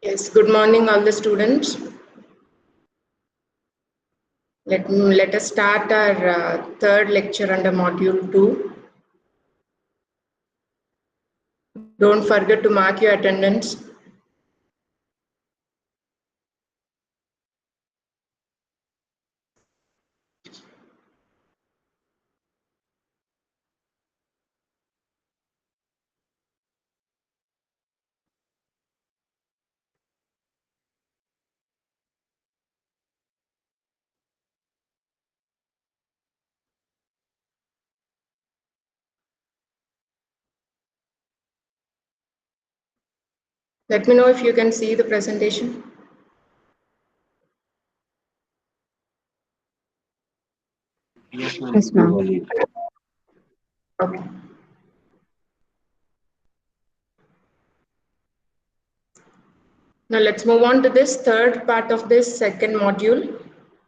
Yes, good morning all the students. Let us start our third lecture under module 2. Don't forget to mark your attendance. Let me know if you can see the presentation. Yes, ma'am. Okay. Now let's move on to this third part of this second module.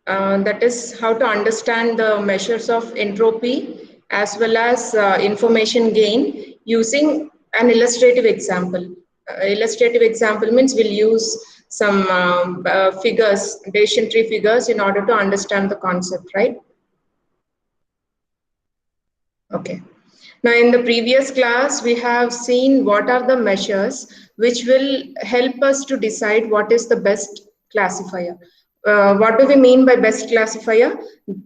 That is how to understand the measures of entropy as well as information gain using an illustrative example. Illustrative example means we'll use some figures, decision tree figures in order to understand the concept, right? Okay. Now, in the previous class, we have seen what are the measures which will help us to decide what is the best classifier. What do we mean by best classifier?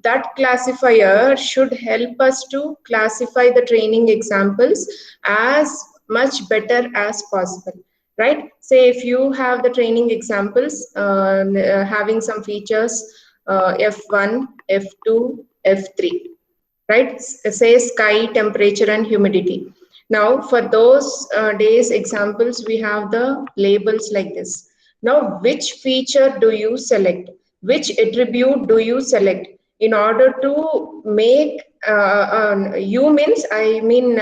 That classifier should help us to classify the training examples as much better as possible, right? Say if you have the training examples having some features F1, F2, F3. Right? Say sky, temperature, and humidity. Now, for those days examples, we have the labels like this. Now, which feature do you select? Which attribute do you select in order to make U means I mean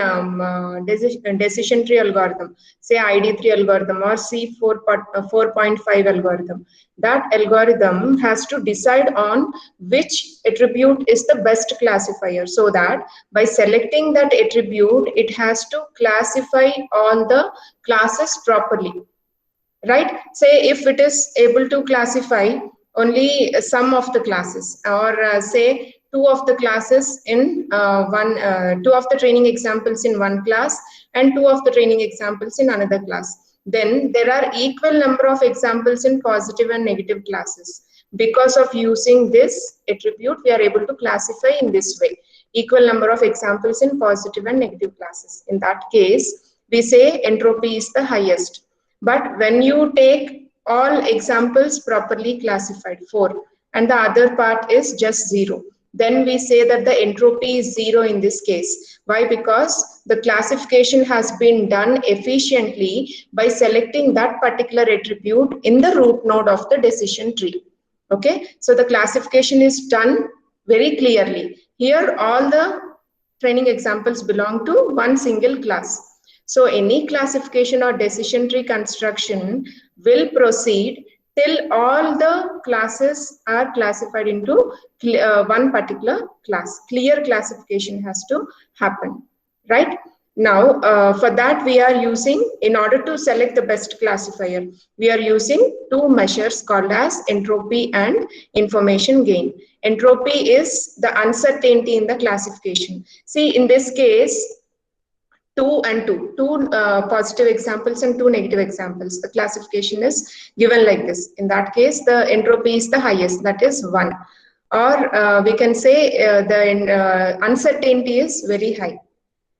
decision tree algorithm, say ID3 algorithm or C4.5 algorithm. That algorithm has to decide on which attribute is the best classifier, so that by selecting that attribute, it has to classify all the classes properly. Right? Say if it is able to classify only some of the classes, or say two of the classes in two of the training examples in one class and two of the training examples in another class, then there are equal number of examples in positive and negative classes. Because of using this attribute, we are able to classify in this way, equal number of examples in positive and negative classes. In that case, we say entropy is the highest. But when you take all examples properly classified, 4, and the other part is just 0, then we say that the entropy is 0 in this case. Why? Because the classification has been done efficiently by selecting that particular attribute in the root node of the decision tree. Okay, so the classification is done very clearly. Here, all the training examples belong to one single class. So any classification or decision tree construction will proceed till all the classes are classified into one particular class. Clear classification has to happen, right? Now, for that we are using, in order to select the best classifier, we are using two measures called as entropy and information gain. Entropy is the uncertainty in the classification. See, in this case, 2 and 2, two positive examples and 2 negative examples. The classification is given like this. In that case, the entropy is the highest, that is 1. Or we can say the uncertainty is very high,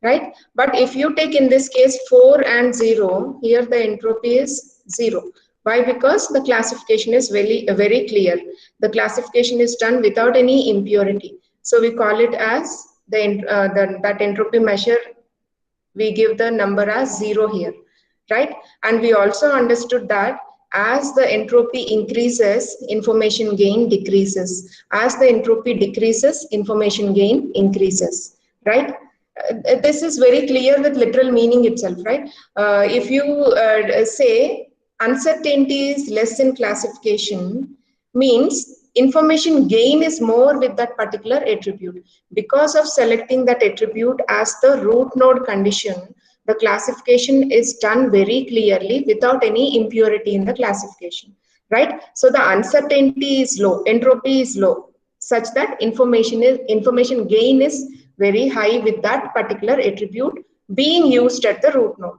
right? But if you take in this case 4 and 0, here the entropy is 0. Why? Because the classification is very clear. The classification is done without any impurity. So we call it as that entropy measure, we give the number as 0 here, right? And we also understood that as the entropy increases, information gain decreases. As the entropy decreases, information gain increases, right? This is very clear with literal meaning itself, right? If you say uncertainty is less in classification, means information gain is more with that particular attribute. Because of selecting that attribute as the root node condition, The classification is done very clearly without any impurity in the classification, right? So the uncertainty is low, entropy is low, such that information gain is very high with that particular attribute being used at the root node.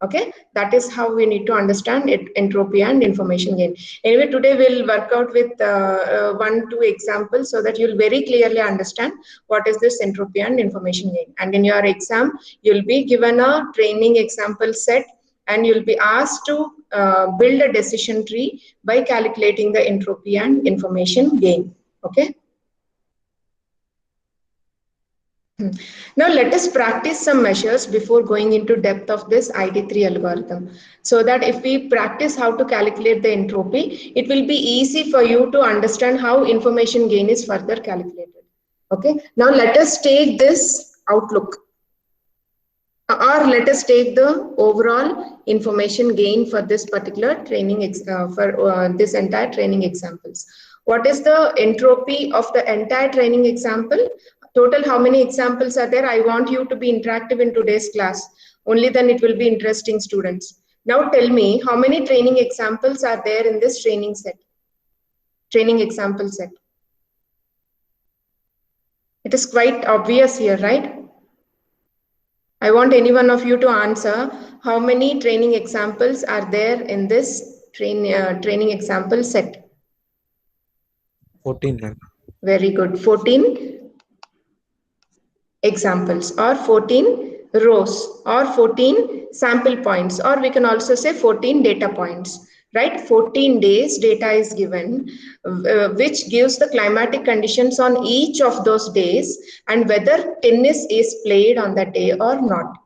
Okay, that is how we need to understand it, entropy and information gain. Anyway, today we'll work out with 1-2 examples so that you'll very clearly understand what is this entropy and information gain. And in your exam, you'll be given a training example set and you'll be asked to build a decision tree by calculating the entropy and information gain. Okay. Now let us practice some measures before going into depth of this ID3 algorithm, so that if we practice how to calculate the entropy, it will be easy for you to understand how information gain is further calculated. Okay, now let us take this outlook, or let us take the overall information gain for this particular training, this entire training examples. What is the entropy of the entire training example? Total, how many examples are there? I want you to be interactive in today's class. Only then it will be interesting, students. Now tell me, how many training examples are there in this training set? Training example set. It is quite obvious here, right? I want any one of you to answer how many training examples are there in this training example set. 14, ma'am. Very good. 14 examples, or 14 rows, or 14 sample points, or we can also say 14 data points, right? 14 days data is given, which gives the climatic conditions on each of those days and whether tennis is played on that day or not.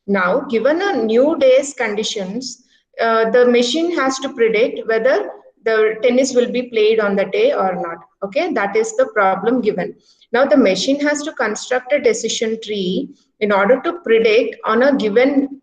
Now, given a new day's conditions, the machine has to predict whether the tennis will be played on the day or not. Okay, that is the problem given. Now the machine has to construct a decision tree in order to predict on a given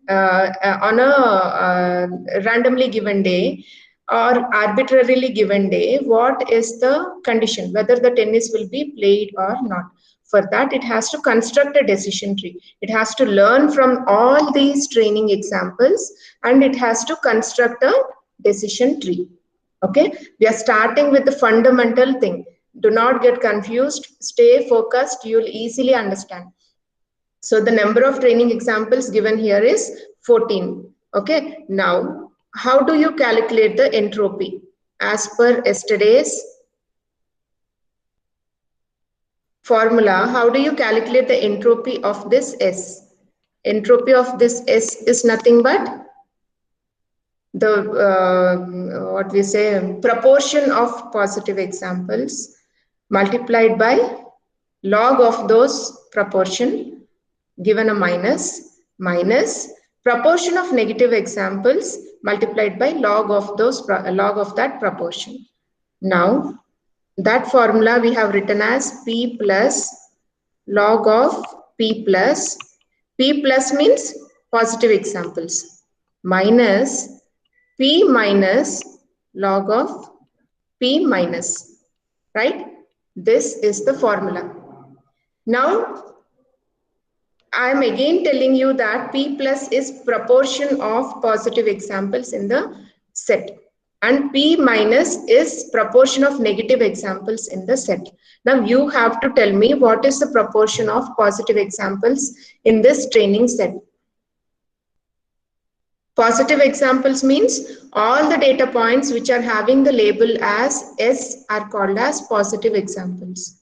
randomly given day or arbitrarily given day what is the condition, whether the tennis will be played or not. For that, it has to construct a decision tree. It has to learn from all these training examples and it has to construct a decision tree. Okay, we are starting with the fundamental thing. Do not get confused, stay focused, you will easily understand. So the number of training examples given here is 14. Okay, now how do you calculate the entropy? As per yesterday's formula, how do you calculate the entropy of this S? Entropy of this S is nothing but the what we say, proportion of positive examples multiplied by log of those proportion given a minus proportion of negative examples multiplied by log of that proportion. Now that formula we have written as P plus log of P plus means positive examples minus P minus log of P minus, right? This is the formula. Now, I am again telling you that P plus is proportion of positive examples in the set and P minus is proportion of negative examples in the set. Now, you have to tell me what is the proportion of positive examples in this training set. Positive examples means all the data points which are having the label as S are called as positive examples.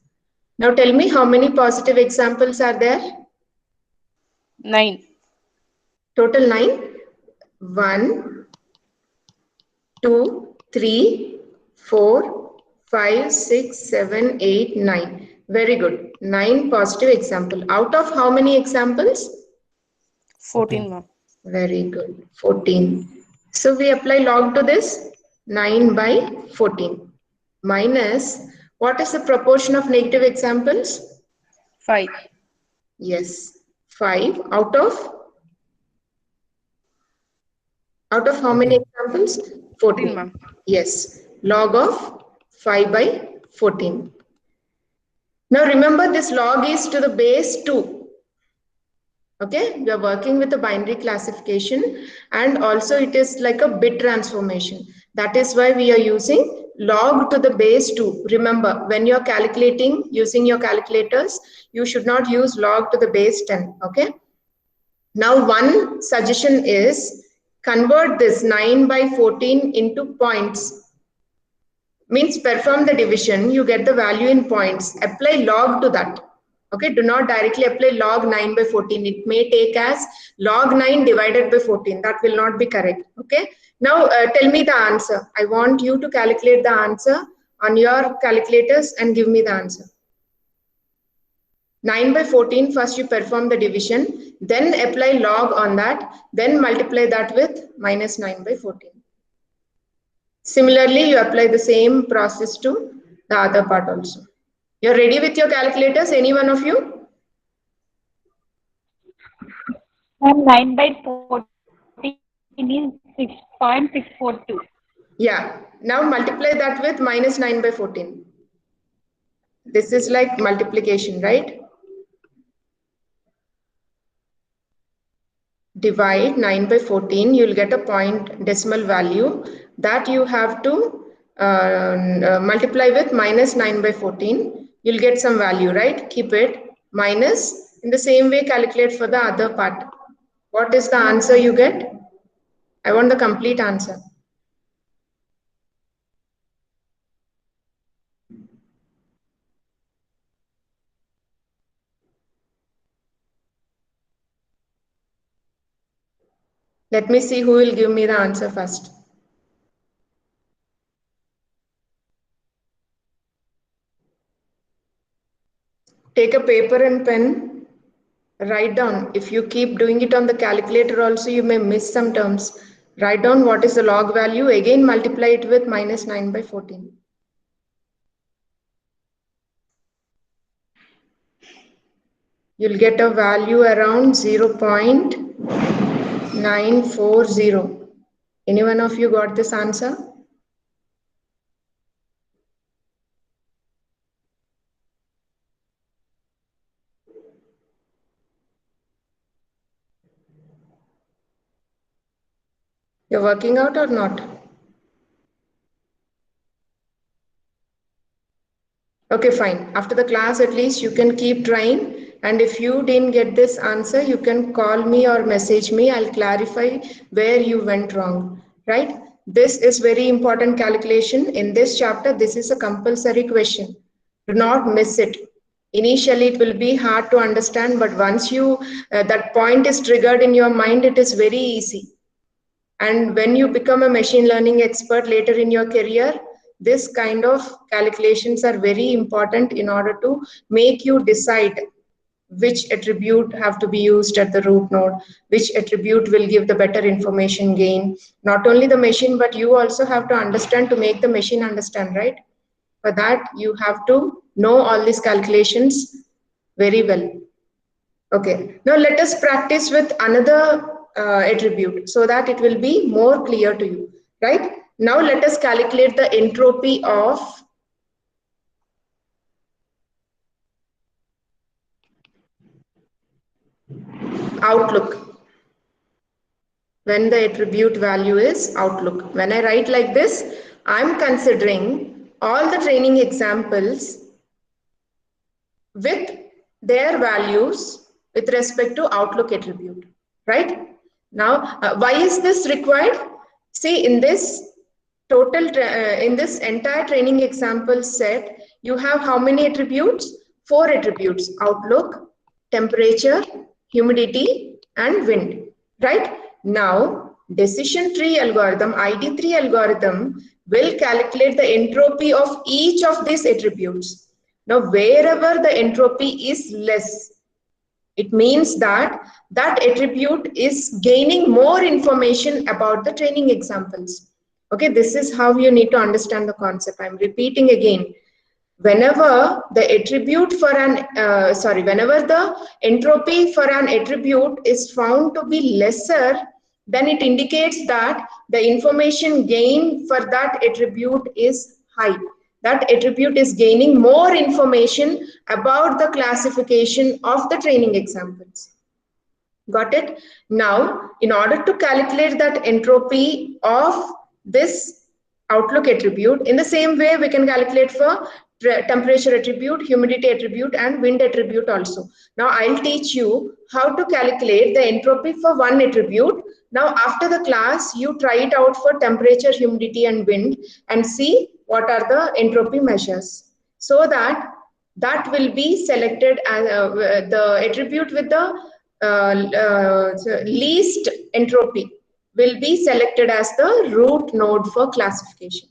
Now tell me how many positive examples are there? 9. Total 9. 1, 2, 3, 4, 5, 6, 7, 8, 9. Very good. 9 positive examples. Out of how many examples? 14, ma'am. Very good. 14. So we apply log to this. 9 by 14 minus, what is the proportion of negative examples? 5. Yes, 5 out of how many examples? 14, ma'am. yes, log of 5 by 14. Now remember, this log is to the base 2. Okay, we are working with a binary classification, and also it is like a bit transformation. That is why we are using log to the base 2. Remember, when you are calculating using your calculators, you should not use log to the base 10. Okay. Now, one suggestion is convert this 9 by 14 into points. Means perform the division, you get the value in points. Apply log to that. Okay, do not directly apply log 9 by 14. It may take as log 9 divided by 14. That will not be correct. Okay, now tell me the answer. I want you to calculate the answer on your calculators and give me the answer. 9 by 14, first you perform the division, then apply log on that, then multiply that with minus 9 by 14. Similarly, you apply the same process to the other part also. You're ready with your calculators, any one of you? And 9 by 14 is 6.642. Yeah. Now multiply that with minus 9 by 14. This is like multiplication, right? Divide 9 by 14, you'll get a point decimal value that you have to multiply with minus 9 by 14. You'll get some value, right? Keep it minus. In the same way, calculate for the other part. What is the answer you get? I want the complete answer. Let me see who will give me the answer first. Take a paper and pen, write down. If you keep doing it on the calculator also, you may miss some terms. Write down what is the log value, again multiply it with minus 9 by 14. You'll get a value around 0.940. Any one of you got this answer? You're working out or not? Okay, fine. After the class, at least you can keep trying. And if you didn't get this answer, you can call me or message me. I'll clarify where you went wrong, right? This is very important calculation. In this chapter, this is a compulsory question. Do not miss it. Initially, it will be hard to understand, but once you that point is triggered in your mind, it is very easy. And when you become a machine learning expert later in your career, this kind of calculations are very important in order to make you decide which attribute have to be used at the root node, which attribute will give the better information gain. Not only the machine, but you also have to understand to make the machine understand, right? For that, you have to know all these calculations very well. Okay, now let us practice with another attribute so that it will be more clear to you, right? Now let us calculate the entropy of outlook when the attribute value is outlook. When I write like this, I'm considering all the training examples with their values with respect to outlook attribute, right? Now, why is this required? See, in this in this entire training example set, you have how many attributes? 4 attributes: outlook, temperature, humidity, and wind, right? Now, decision tree algorithm, ID3 algorithm will calculate the entropy of each of these attributes. Now, wherever the entropy is less, it means that that attribute is gaining more information about the training examples. Okay, this is how you need to understand the concept. I'm repeating again. Whenever the attribute for whenever the entropy for an attribute is found to be lesser, then it indicates that the information gain for that attribute is high. That attribute is gaining more information about the classification of the training examples. Got it? Now, in order to calculate that entropy of this outlook attribute, in the same way we can calculate for temperature attribute, humidity attribute, and wind attribute also. Now, I'll teach you how to calculate the entropy for one attribute. Now, after the class, you try it out for temperature, humidity, and wind and see what are the entropy measures, so that that will be selected as the attribute with the least entropy will be selected as the root node for classification.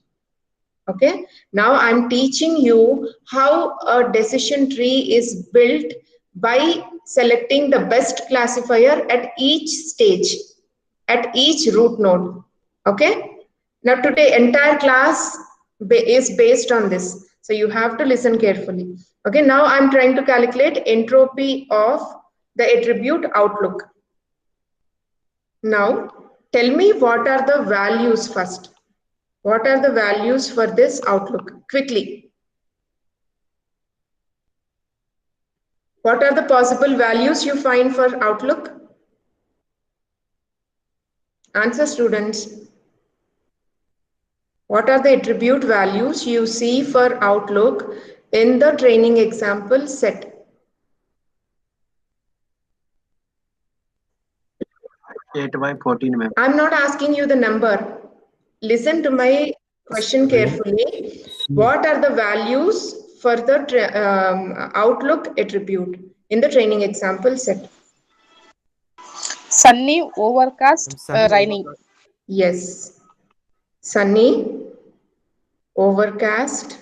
Okay, now I'm teaching you how a decision tree is built by selecting the best classifier at each stage, at each root node. Okay, now today entire class is based on this, so you have to listen carefully. Okay, now I'm trying to calculate entropy of the attribute outlook. Now tell me what are the values first. What are the values for this outlook? Quickly. What are the possible values you find for outlook? Answer, students. What are the attribute values you see for outlook in the training example set? 8 by 14, ma'am. I'm not asking you the number. Listen to my question carefully. What are the values for the outlook attribute in the training example set? Sunny, overcast, raining. Yes. Sunny, overcast.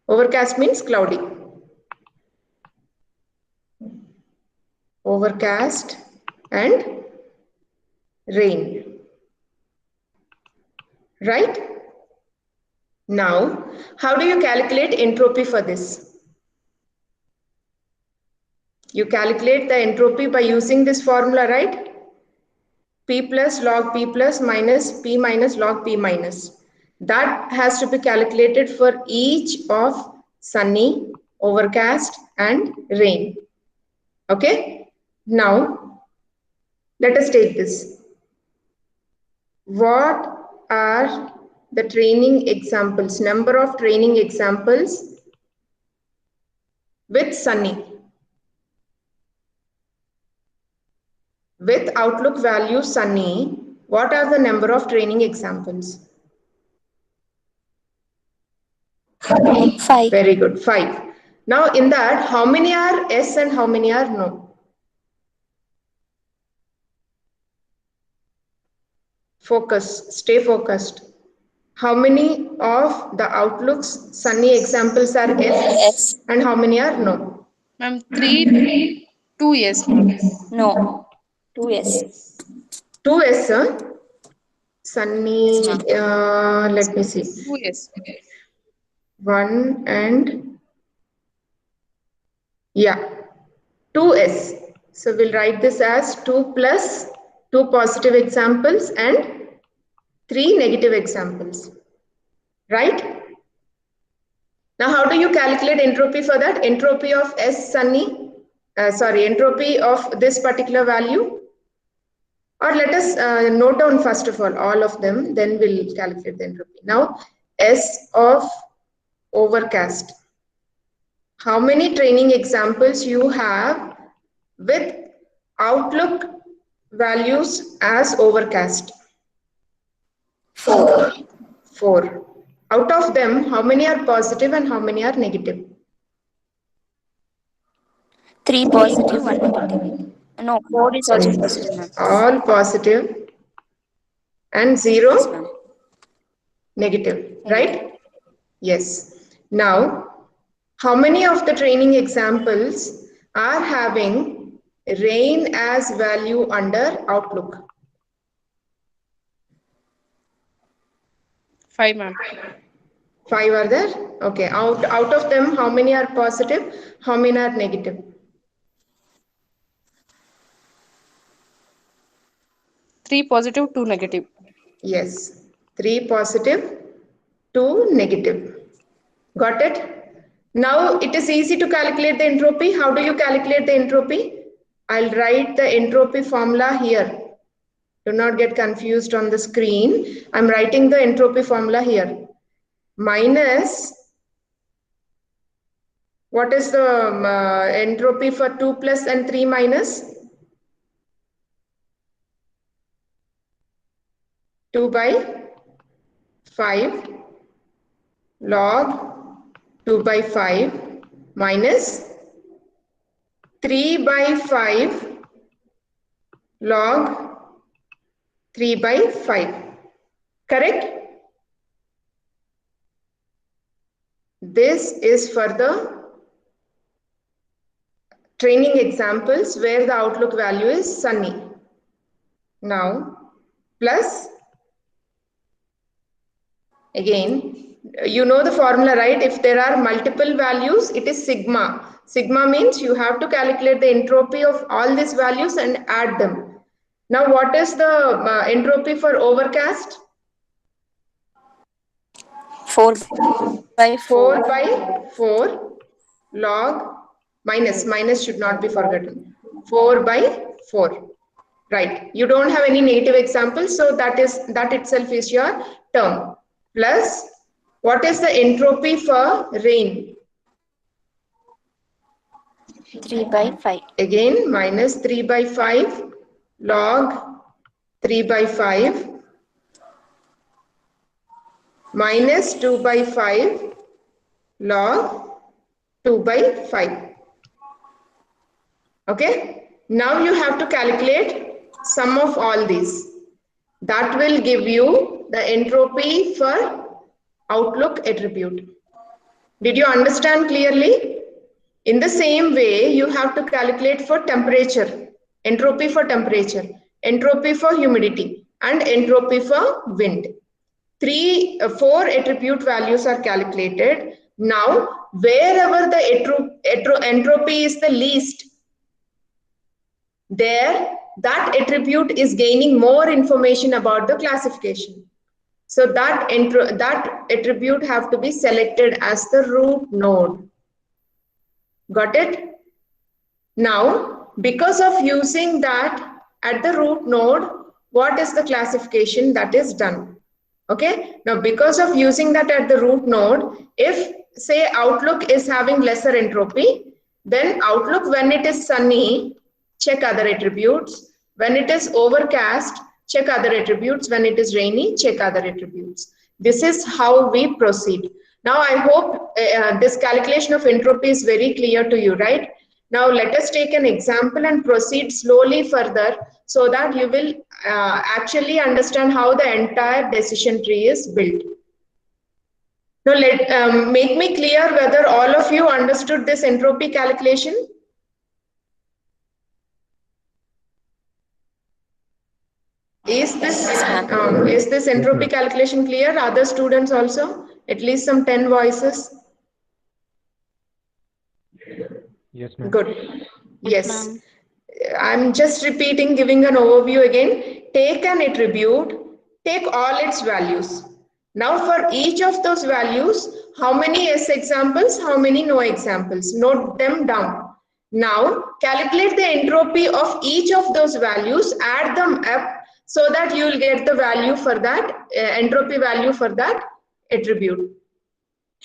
Overcast means cloudy. Overcast and rain. Right? Now, how do you calculate entropy for this? You calculate the entropy by using this formula, right? P plus log P plus minus P minus log P minus. That has to be calculated for each of sunny, overcast, and rain. Okay? Now, let us take this. What are the training examples, number of training examples with sunny? With outlook value sunny, what are the number of training examples? 5. Very good, 5. Now in that, how many are yes and how many are no? Focus, stay focused. How many of the outlooks sunny examples are yes and how many are no? Ma'am, 3, 2 yes, ma'am. No. 2 yes. 2 yes, sir. Sunny, Yes, let me see. 2 yes. 1 and yeah, 2s. So we'll write this as 2 plus 2 positive examples and 3 negative examples. Right? Now, how do you calculate entropy for that? Entropy of S sunny, entropy of this particular value. Or let us note down first of all of them, then we'll calculate the entropy. Now, S of overcast. How many training examples you have with outlook values as overcast? 4. 4. Out of them, how many are positive and how many are negative? 3 positive, 1 negative. No, 4 is also positive, ma'am. All positive and Yes, 0 ma'am. negative, Negative. right? Yes. Now, how many of the training examples are having rain as value under outlook? 5, ma'am. 5 are there? Okay. Out of them, how many are positive? How many are negative? 3 positive, 2 negative. Yes. 3 positive, 2 negative. Got it? Now it is easy to calculate the entropy. How do you calculate the entropy? I'll write the entropy formula here. Do not get confused on the screen. I'm writing the entropy formula here. Minus, what is the entropy for 2 plus and 3 minus? 2 by 5 log 2 by 5 minus 3 by 5 log 3 by 5. Correct? This is for the training examples where the outlook value is sunny. Now, plus, again, you know the formula, right? If there are multiple values, it is sigma. Sigma means you have to calculate the entropy of all these values and add them. Now, what is the entropy for overcast? 4 by 4. 4 by 4 log minus should not be forgotten. 4 by 4. Right. You don't have any negative examples, so that itself is your term. Plus, what is the entropy for rain? 3 by 5. Again, minus 3 by 5 log 3 by 5 minus 2 by 5 log 2 by 5. Okay. Now you have to calculate sum of all these. That will give you the entropy for outlook attribute. Did you understand clearly? In the same way, you have to calculate for temperature, entropy for temperature, entropy for humidity, and entropy for wind. 4 attribute values are calculated. Now, wherever the entropy is the least, there that attribute is gaining more information about the classification. So that attribute have to be selected as the root node. Got it? Now, because of using that at the root node, what is the classification that is done? Okay. Now, because of using that at the root node, if say outlook is having lesser entropy, then outlook when it is sunny, check other attributes. When it is overcast, check other attributes. When it is rainy, check other attributes. This is how we proceed. Now, I hope this calculation of entropy is very clear to you, right? Now, let us take an example and proceed slowly further so that you will actually understand how the entire decision tree is built. Now, make me clear whether all of you understood this entropy calculation. Is this entropy calculation clear? Other students also? At least some 10 voices. Yes, ma'am. Good. Yes. I'm just repeating, giving an overview again. Take an attribute, take all its values. Now for each of those values, how many yes examples, how many no examples? Note them down. Now calculate the entropy of each of those values, add them up so that you will get the value for that, entropy value for that attribute.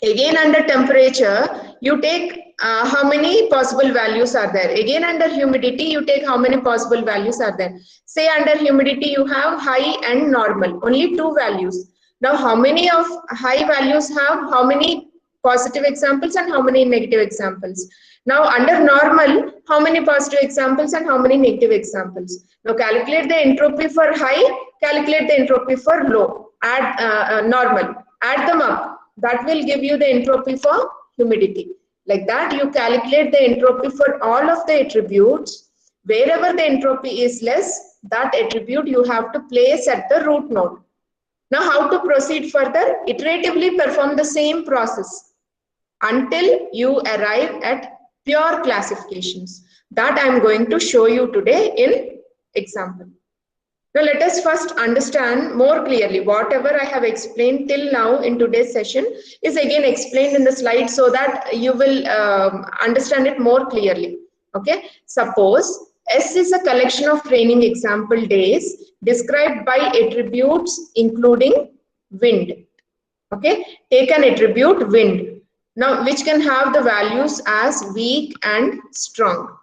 Again, under temperature, you take how many possible values are there. Again, under humidity, you take how many possible values are there. Say under humidity, you have high and normal, only 2 values. Now, how many of high values have how many positive examples and how many negative examples? Now, under normal, how many positive examples and how many negative examples? Now, calculate the entropy for high, calculate the entropy for low, add normal, add them up. That will give you the entropy for humidity. Like that, you calculate the entropy for all of the attributes. Wherever the entropy is less, that attribute you have to place at the root node. Now, how to proceed further? Iteratively perform the same process until you arrive at pure classifications. That I am going to show you today in example. Now, let us first understand more clearly. Whatever I have explained till now in today's session is again explained in the slide so that you will understand it more clearly. Okay. Suppose S is a collection of training example days described by attributes including wind. Okay, take an attribute wind. Now, which can have the values as weak and strong.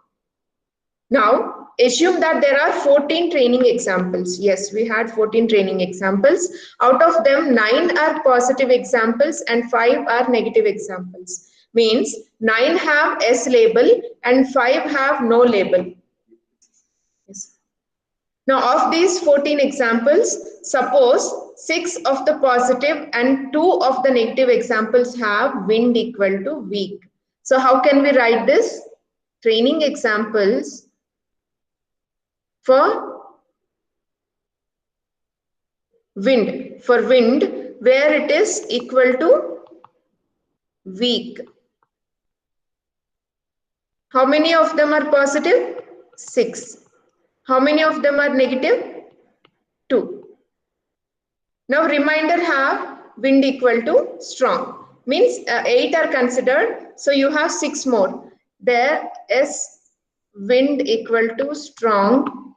Now, assume that there are 14 training examples. Yes, we had 14 training examples. Out of them, 9 are positive examples and 5 are negative examples. Means 9 have S label and 5 have no label. Yes. Now, of these 14 examples, suppose 6 of the positive and 2 of the negative examples have wind equal to weak. So, how can we write this? Training examples for wind, where it is equal to weak. How many of them are positive? 6. How many of them are negative? 2. Now reminder have wind equal to strong. Means 8 are considered. So you have 6 more. There is wind equal to strong.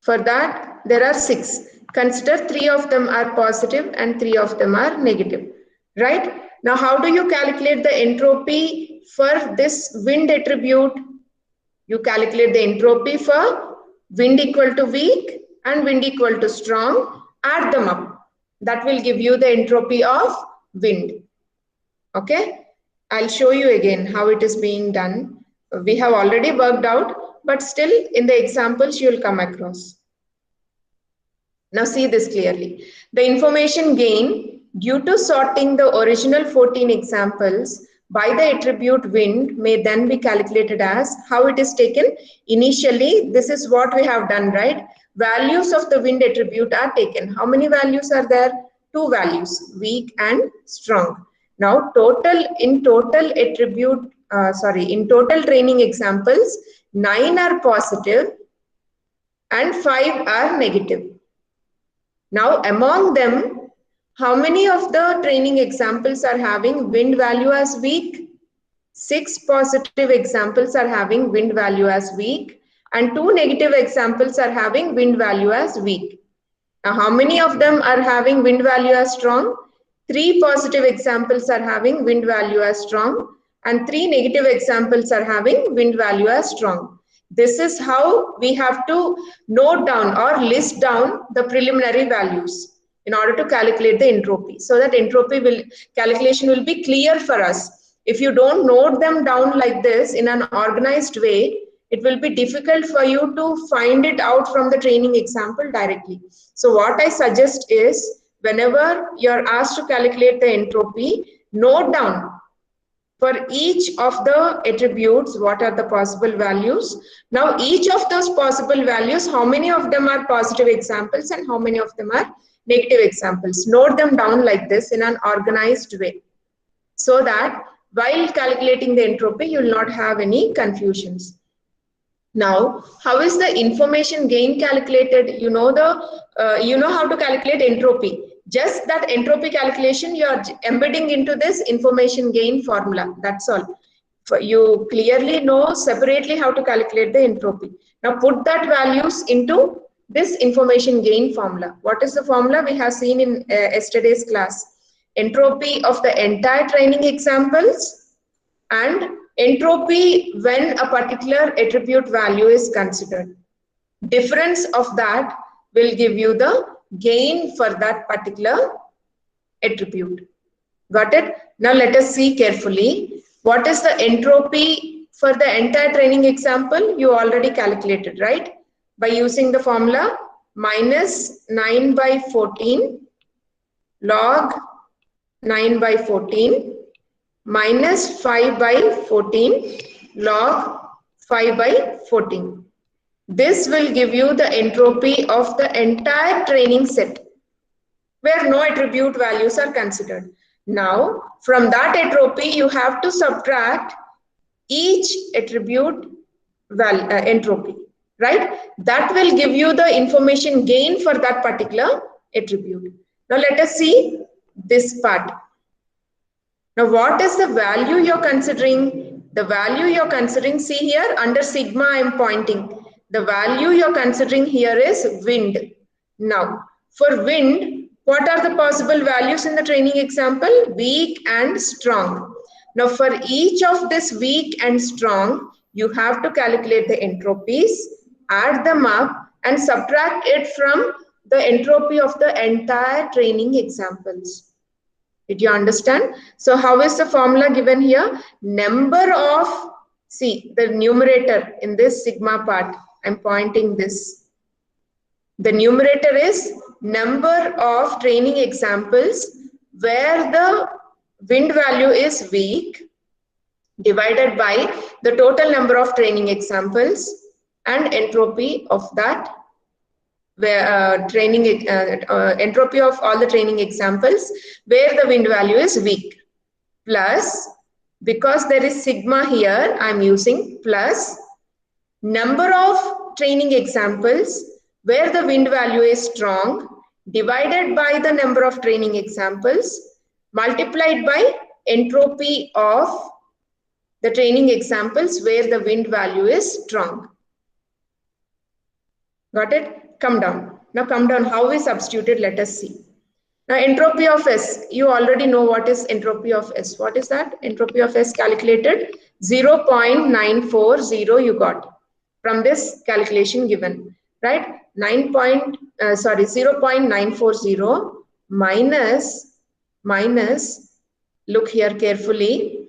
For that there are 6. Consider 3 of them are positive and 3 of them are negative. Right? Now how do you calculate the entropy for this wind attribute? You calculate the entropy for wind equal to weak and wind equal to strong, add them up. That will give you the entropy of wind. Okay, I'll show you again how it is being done. We have already worked out, but still in the examples you will come across. Now see this clearly. The information gain due to sorting the original 14 examples by the attribute wind may then be calculated as how it is taken. Initially, this is what we have done, right? Values of the wind attribute are taken. How many values are there? 2 values, weak and strong. Now, in total training examples, 9 are positive and 5 are negative. Now, among them, how many of the training examples are having wind value as weak? 6 positive examples are having wind value as weak and 2 negative examples are having wind value as weak. Now, how many of them are having wind value as strong? 3 positive examples are having wind value as strong and 3 negative examples are having wind value as strong. This is how we have to note down or list down the preliminary values in order to calculate the entropy, so that calculation will be clear for us. If you don't note them down like this in an organized way, it will be difficult for you to find it out from the training example directly. So what I suggest is, whenever you are asked to calculate the entropy, note down for each of the attributes what are the possible values. Now each of those possible values, how many of them are positive examples and how many of them are negative examples. Note them down like this in an organized way, so that while calculating the entropy you will not have any confusions. Now, how is the information gain calculated? You know how to calculate entropy. Just that entropy calculation you are embedding into this information gain formula. That's all. You clearly know separately how to calculate the entropy. Now put that values into this information gain formula. What is the formula? We have seen in yesterday's class. Entropy of the entire training examples and entropy when a particular attribute value is considered. Difference of that will give you the gain for that particular attribute. Got it? Now let us see carefully. What is the entropy for the entire training example? You already calculated, right? By using the formula minus 9 by 14 log 9 by 14 minus 5 by 14 log 5 by 14. This will give you the entropy of the entire training set where no attribute values are considered. Now, from that entropy, you have to subtract each attribute entropy, right? That will give you the information gain for that particular attribute. Now, let us see this part. Now, what is the value you're considering? The value you're considering, see here under sigma I am pointing. The value you're considering here is wind. Now, for wind, what are the possible values in the training example? Weak and strong. Now, for each of this weak and strong, you have to calculate the entropies, add them up, and subtract it from the entropy of the entire training examples. Did you understand? So how is the formula given here? Number of, see the numerator in this sigma part, I'm pointing this. The numerator is number of training examples where the wind value is weak divided by the total number of training examples and entropy of that where entropy of all the training examples where the wind value is weak, plus, because there is sigma here, I'm using plus number of training examples where the wind value is strong divided by the number of training examples multiplied by entropy of the training examples where the wind value is strong. Got it? Come down. Now come down. How we substituted? Let us see. Now entropy of S. You already know what is entropy of S. What is that? Entropy of S calculated 0.940 you got from this calculation given, right? 0.940 minus, look here carefully.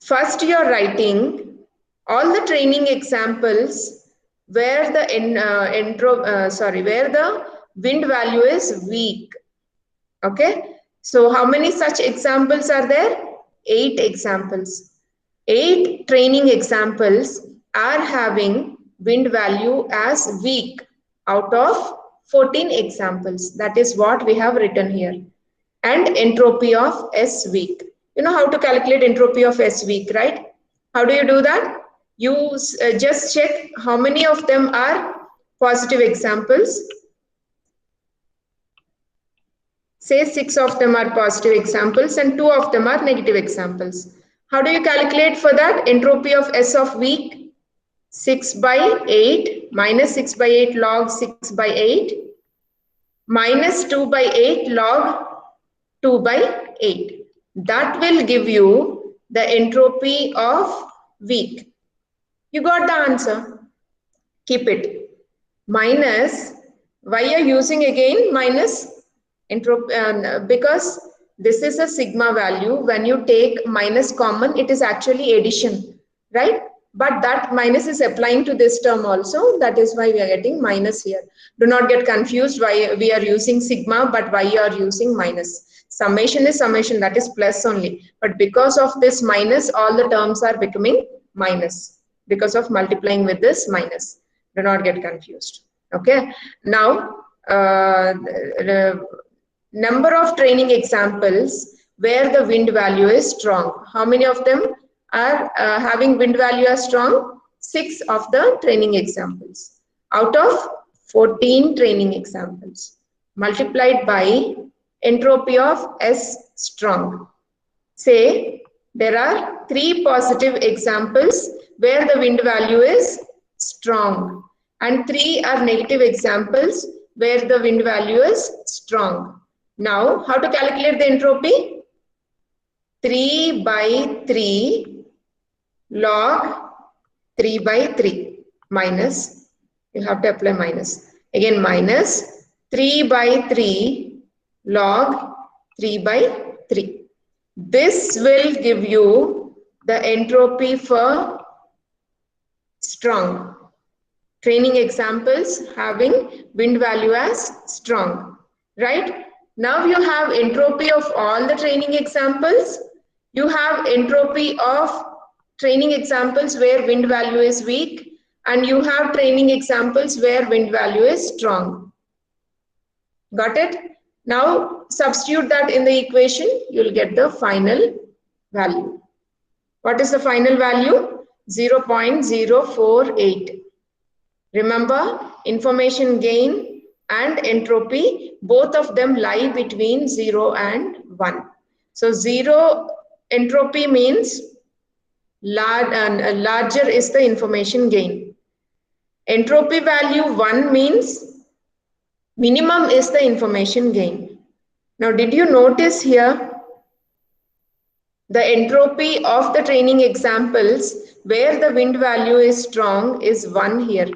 First you are writing all the training examples where the where the wind value is weak. Okay, so how many such examples are there? 8 examples. 8 training examples are having wind value as weak out of 14 examples. That is what we have written here. And entropy of S weak. You know how to calculate entropy of S weak, right? How do you do that? You just check how many of them are positive examples. Say 6 of them are positive examples and 2 of them are negative examples. How do you calculate for that? Entropy of S of weak, 6 by 8 minus 6 by 8 log 6 by 8 minus 2 by 8 log 2 by 8. That will give you the entropy of weak. You got the answer. Keep it. Minus, why are you using again minus? Entropy, because this is a sigma value. When you take minus common, it is actually addition, right? But that minus is applying to this term also. That is why we are getting minus here. Do not get confused why we are using sigma, but why you are using minus. Summation is summation, that is plus only. But because of this minus, all the terms are becoming minus because of multiplying with this minus. Do not get confused. Okay. Now, number of training examples where the wind value is strong. How many of them are having wind value as strong? 6 of the training examples out of 14 training examples multiplied by entropy of S strong. Say there are 3 positive examples where the wind value is strong and 3 are negative examples where the wind value is strong. Now, how to calculate the entropy? 3 by 3 log 3 by 3 minus, you have to apply minus. Again minus 3 by 3 log 3 by 3. This will give you the entropy for strong. Training examples having wind value as strong, right? Now you have entropy of all the training examples. You have entropy of training examples where wind value is weak, and you have training examples where wind value is strong. Got it? Now substitute that in the equation, you'll get the final value. What is the final value? 0.048. Remember, information gain and entropy, both of them lie between 0 and 1. So 0 entropy means larger is the information gain. Entropy value 1 means minimum is the information gain. Now, did you notice here the entropy of the training examples where the wind value is strong is 1 here?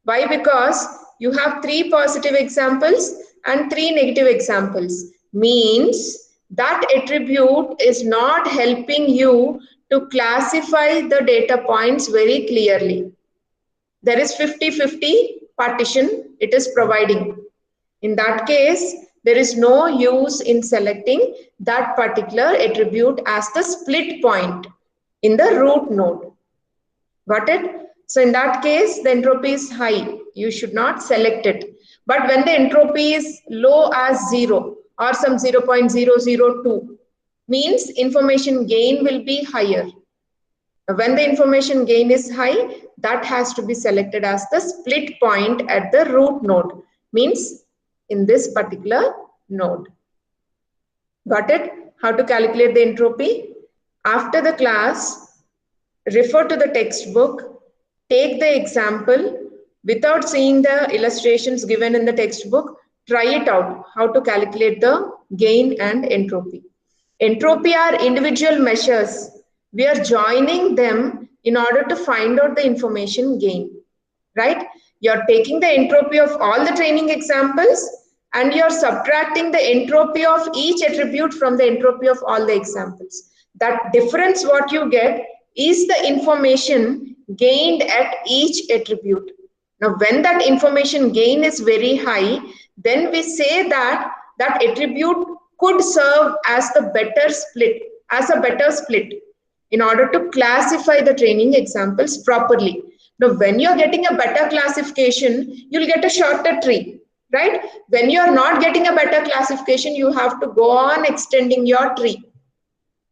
Why? Because you have 3 positive examples and 3 negative examples. Means that attribute is not helping you to classify the data points very clearly. There is 50-50 partition it is providing. In that case, there is no use in selecting that particular attribute as the split point in the root node. Got it? So in that case, the entropy is high. You should not select it. But when the entropy is low as 0 or some 0.002, means information gain will be higher. When the information gain is high, that has to be selected as the split point at the root node. Means in this particular node. Got it? How to calculate the entropy? After the class, refer to the textbook, take the example without seeing the illustrations given in the textbook, try it out how to calculate the gain and entropy. Entropy are individual measures. We are joining them in order to find out the information gain, right? You're taking the entropy of all the training examples and you're subtracting the entropy of each attribute from the entropy of all the examples. That difference what you get is the information gained at each attribute. Now, when that information gain is very high, then we say that that attribute could serve as the better split, in order to classify the training examples properly. Now, when you're getting a better classification, you'll get a shorter tree, right? When you're not getting a better classification, you have to go on extending your tree.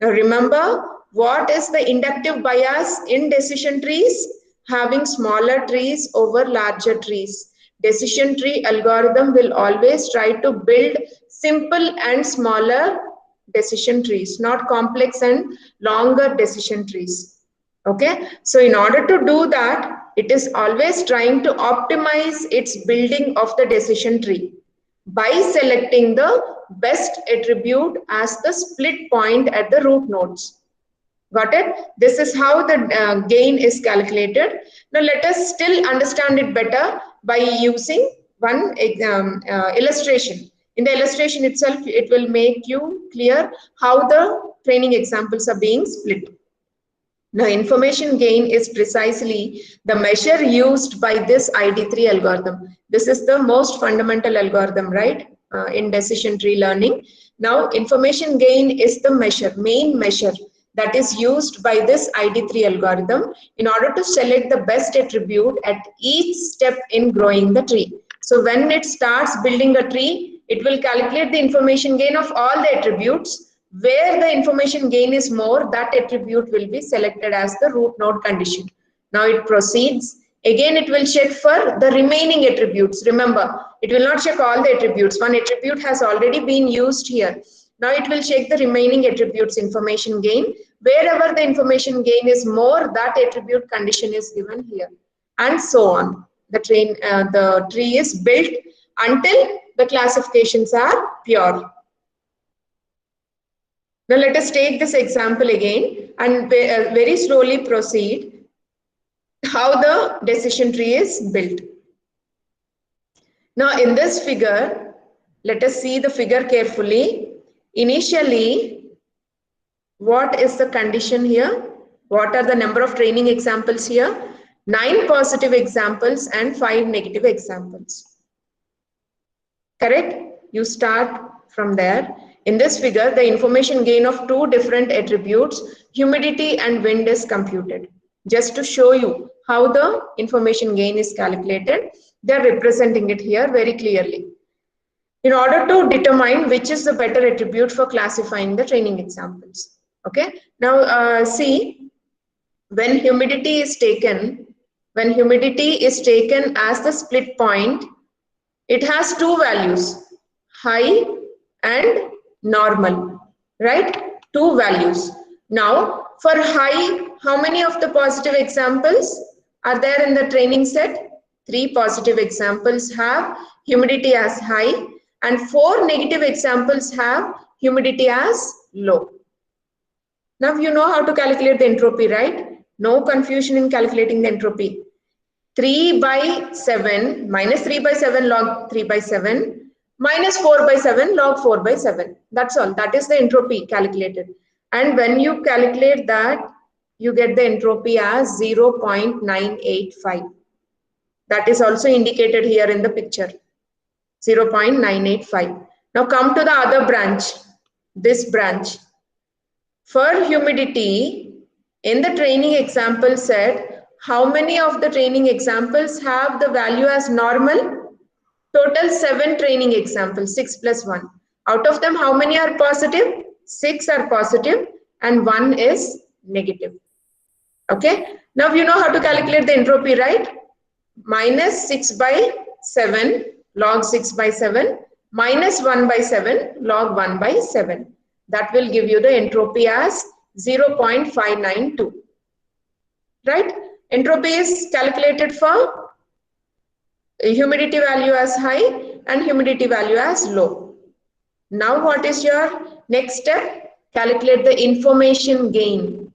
Now, remember, what is the inductive bias in decision trees? Having smaller trees over larger trees. Decision tree algorithm will always try to build simple and smaller decision trees, not complex and longer decision trees. Okay, so in order to do that, it is always trying to optimize its building of the decision tree by selecting the best attribute as the split point at the root nodes. Got it? This is how the gain is calculated. Now let us still understand it better by using one illustration. In the illustration itself, it will make you clear how the training examples are being split. Now, information gain is precisely the measure used by this ID3 algorithm. This is the most fundamental algorithm, right, in decision tree learning. Now, information gain is the main measure that is used by this ID3 algorithm in order to select the best attribute at each step in growing the tree. So, when it starts building a tree, it will calculate the information gain of all the attributes. Where the information gain is more, that attribute will be selected as the root node condition. Now it proceeds. Again, it will check for the remaining attributes. Remember, it will not check all the attributes. One attribute has already been used here. Now it will check the remaining attributes information gain. Wherever the information gain is more, that attribute condition is given here. And so on. The tree is built until the classifications are pure. Now let us take this example again and very slowly proceed how the decision tree is built. Now in this figure, let us see the figure carefully. Initially, what is the condition here? What are the number of training examples here? 9 positive examples and 5 negative examples. Correct? You start from there. In this figure, the information gain of 2 different attributes, humidity and wind, is computed. Just to show you how the information gain is calculated, they are representing it here very clearly. In order to determine which is the better attribute for classifying the training examples. Okay. Now see, when humidity is taken as the split point, it has 2 values, high and normal, right? 2 values. Now, For high, how many of the positive examples are there in the training set? 3 positive examples have humidity as high and 4 negative examples have humidity as low. Now you know how to calculate the entropy, right? No confusion in calculating the entropy. 3 by 7 minus 3 by 7 log 3 by 7 minus 4 by 7 log 4 by 7. That's all. That is the entropy calculated. And when you calculate that, you get the entropy as 0.985. That is also indicated here in the picture. 0.985. Now come to the other branch, this branch. For humidity, in the training example set, how many of the training examples have the value as normal? Total 7 training examples, 6 plus 1. Out of them, how many are positive? 6 are positive and 1 is negative. Okay. Now you know how to calculate the entropy, right? Minus 6 by 7 log 6 by 7 minus 1 by 7 log 1 by 7. That will give you the entropy as 0.592. Right? Entropy is calculated for humidity value as high and humidity value as low. Now what is your next step? Calculate the information gain.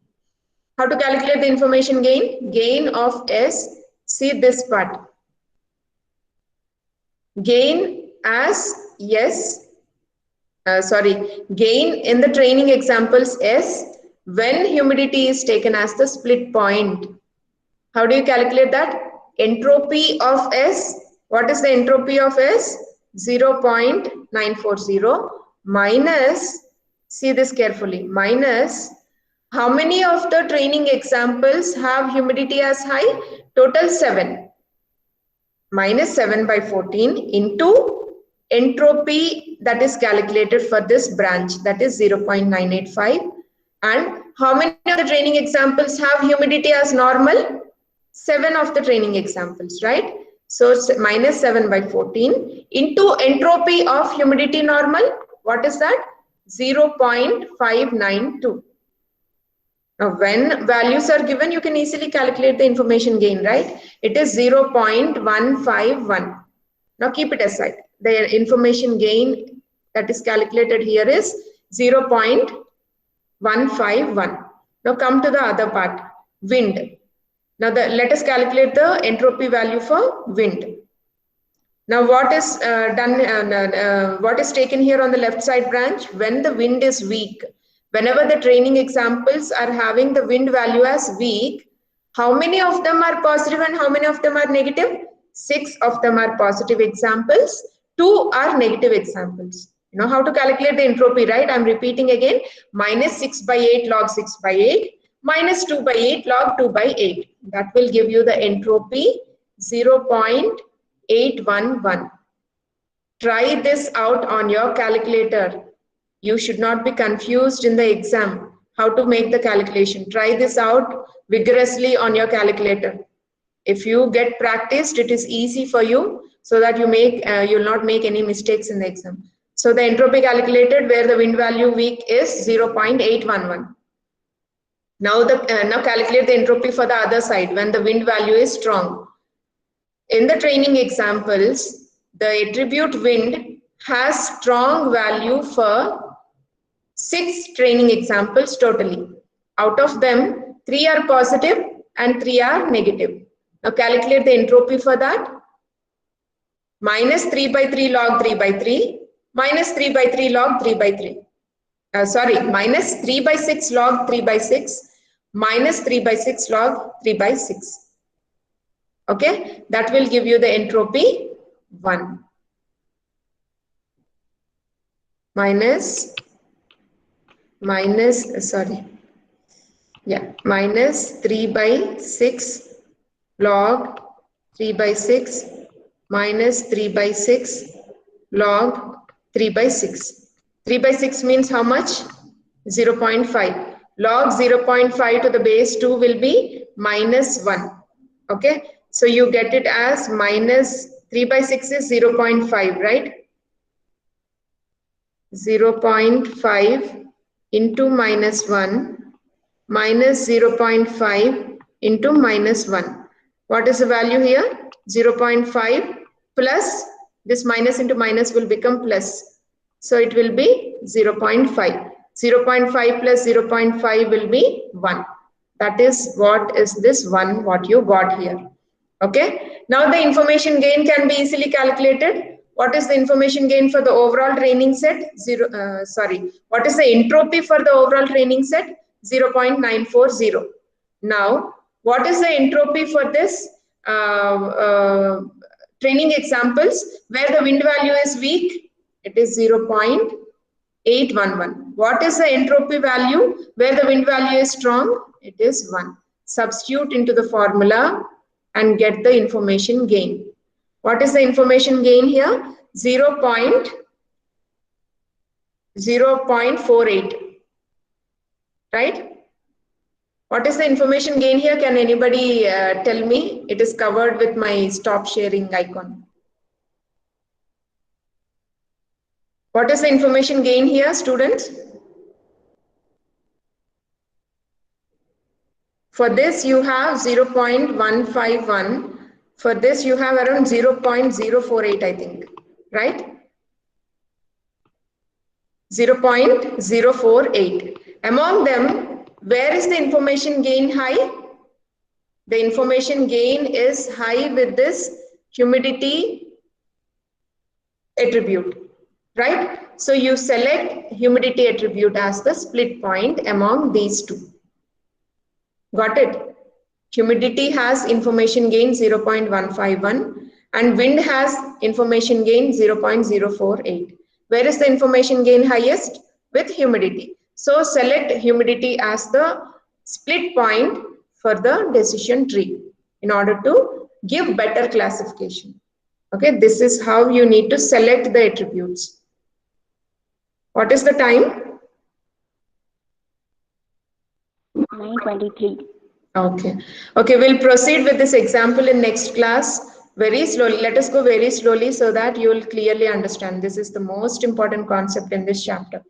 How to calculate the information gain? Gain of S. See this part. Gain as yes. Gain in the training examples S when humidity is taken as the split point. How do you calculate that? Entropy of S. What is the entropy of S? 0.940 minus, see this carefully, minus how many of the training examples have humidity as high? Total 7. Minus 7 by 14 into entropy that is calculated for this branch, that is 0.985. And how many of the training examples have humidity as normal? 7 of the training examples, right? So minus 7 by 14 into entropy of humidity normal. What is that? 0.592. Now, when values are given, you can easily calculate the information gain, right? It is 0.151. Now, keep it aside. The information gain that is calculated here is 0.151. Now, come to the other part, wind. Now, let us calculate the entropy value for wind. Now, what is what is taken here on the left side branch? When the wind is weak, whenever the training examples are having the wind value as weak, how many of them are positive and how many of them are negative? 6 of them are positive examples, 2 are negative examples. You know how to calculate the entropy, right? I'm repeating again, minus 6 by 8 log 6 by 8, minus 2 by 8 log 2 by 8. That will give you the entropy 0.811. Try this out on your calculator. You should not be confused in the exam how to make the calculation. Try this out vigorously on your calculator. If you get practiced, it is easy for you so that you'll not make any mistakes in the exam. So the entropy calculated where the wind value weak is 0.811. Now calculate the entropy for the other side when the wind value is strong. In the training examples, the attribute wind has strong value for 6 training examples totally. Out of them, 3 are positive and 3 are negative. Now calculate the entropy for that. Minus 3 by 3 log 3 by 3, minus 3 by 3 log 3 by 3. Minus 3 by 6 log 3 by 6, minus 3 by 6 log 3 by 6. Okay, that will give you the entropy 1. Minus 3 by 6 log 3 by 6 minus 3 by 6 log 3 by 6. 3 by 6 means how much? 0.5. Log 0.5 to the base 2 will be minus 1. Okay, so you get it as minus 3 by 6 is 0.5, right? 0.5 into minus 1 minus 0.5 into minus 1. What is the value here? 0.5 plus, this minus into minus will become plus. So it will be 0.5. 0.5 plus 0.5 will be 1. That is what is this 1 what you got here. Okay. Now the information gain can be easily calculated. What is the information gain for the overall training set? What is the entropy for the overall training set? 0.940. Now, what is the entropy for this training examples where the wind value is weak? It is 0.811. What is the entropy value where the wind value is strong? It is 1. Substitute into the formula and get the information gain. What is the information gain here? 0.48, right? What is the information gain here? Can anybody tell me? It is covered with my stop sharing icon. What is the information gain here, students? For this you have 0.151. For this you have around 0.048, I think, right? 0.048. Among them, where is the information gain high? The information gain is high with this humidity attribute, right? So you select humidity attribute as the split point among these two. Got it? Humidity has information gain 0.151 and wind has information gain 0.048. Where is the information gain highest? With humidity. So select humidity as the split point for the decision tree in order to give better classification. Okay, this is how you need to select the attributes. What is the time? 9:23. Okay. Okay, we'll proceed with this example in next class very slowly. Let us go very slowly so that you will clearly understand. This is the most important concept in this chapter.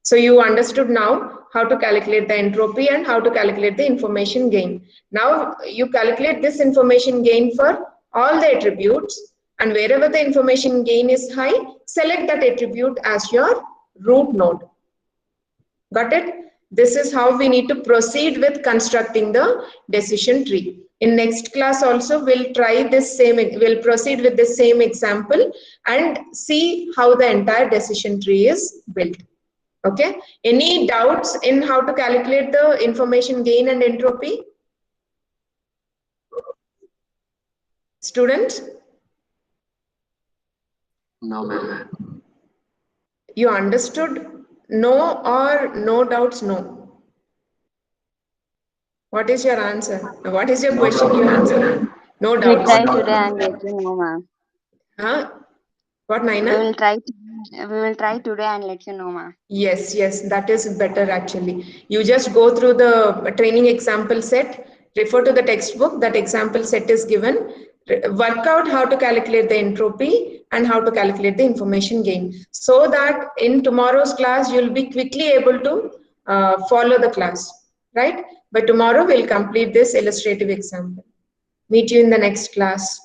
So you understood now how to calculate the entropy and how to calculate the information gain. Now you calculate this information gain for all the attributes, and wherever the information gain is high, select that attribute as your root node. Got it? This is how we need to proceed with constructing the decision tree. In next class also we'll try this same, we'll proceed with the same example and see how the entire decision tree is built. Okay? Any doubts in how to calculate the information gain and entropy? Students? No, ma'am. You understood? No or no doubts? No. What is your answer? What is your No question? doubt. You answer. No We doubts. try today and let you know, ma'am. Huh? What, We Naina? will try. We will try today and let you know, ma'am. Yes, yes, that is better actually. You just go through the training example set, refer to the textbook, that example set is given, work out how to calculate the entropy and how to calculate the information gain, so that in tomorrow's class you'll be quickly able to follow the class, right? But tomorrow we'll complete this illustrative example. Meet you in the next class.